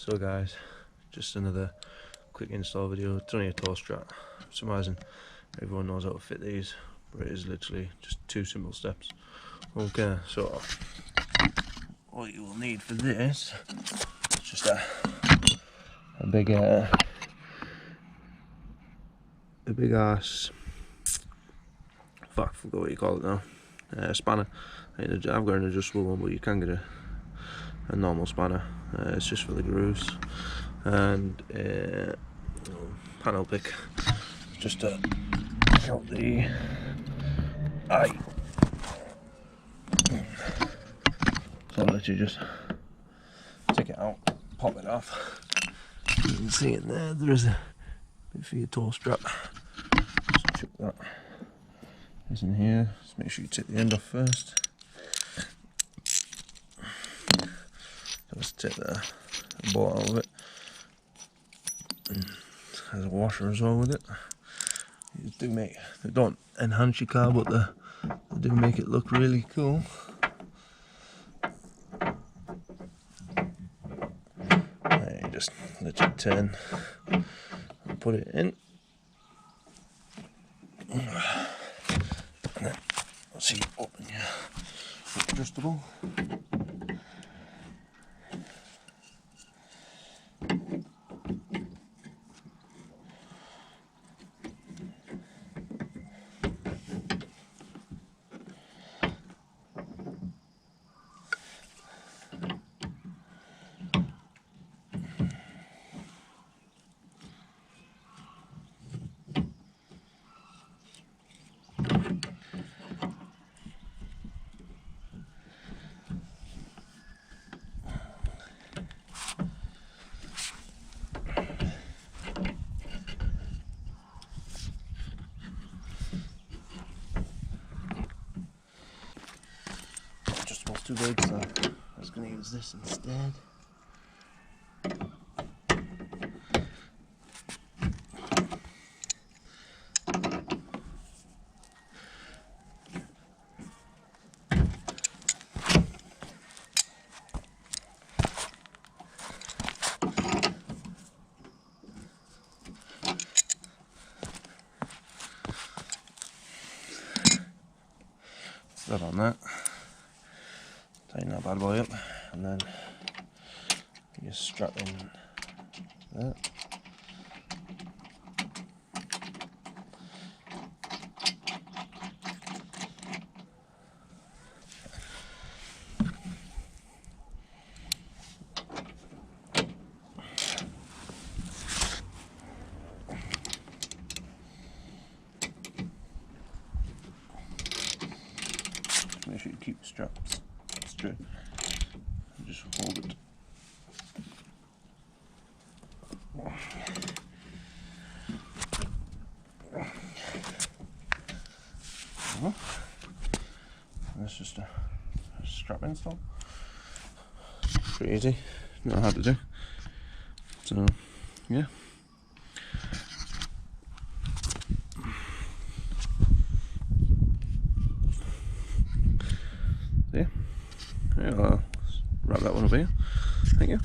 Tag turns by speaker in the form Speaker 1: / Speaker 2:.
Speaker 1: So guys, just another quick install video. It's only a tow strap. For some reason everyone knows how to fit these, but it is literally just 2 simple steps. Okay, so what you will need for this is just a big ass, fuck, I forgot what you call it now, spanner. I've got an adjustable one, but you can get a normal spanner. It's just for the grooves, and panel pick just to pick out the eye. So I'll let you just take it out, pop it off. You can see it there, there is a bit for your tow strap. Just chuck that. It's in here. Just make sure you take the end off first. Just take the bolt out of it. There's a washer as well with it. They don't enhance your car, but they do make it look really cool. You just let it turn and put it in. And then once you open your adjustable, too big, so I was going to use this instead. That on that. Tighten that bad boy up, and then you just strap in that. Make sure you keep the straps straight. Just hold it. That's just a strap install. Pretty easy, not hard to do. So, yeah. Yeah, I'll wrap that one up here. Thank you.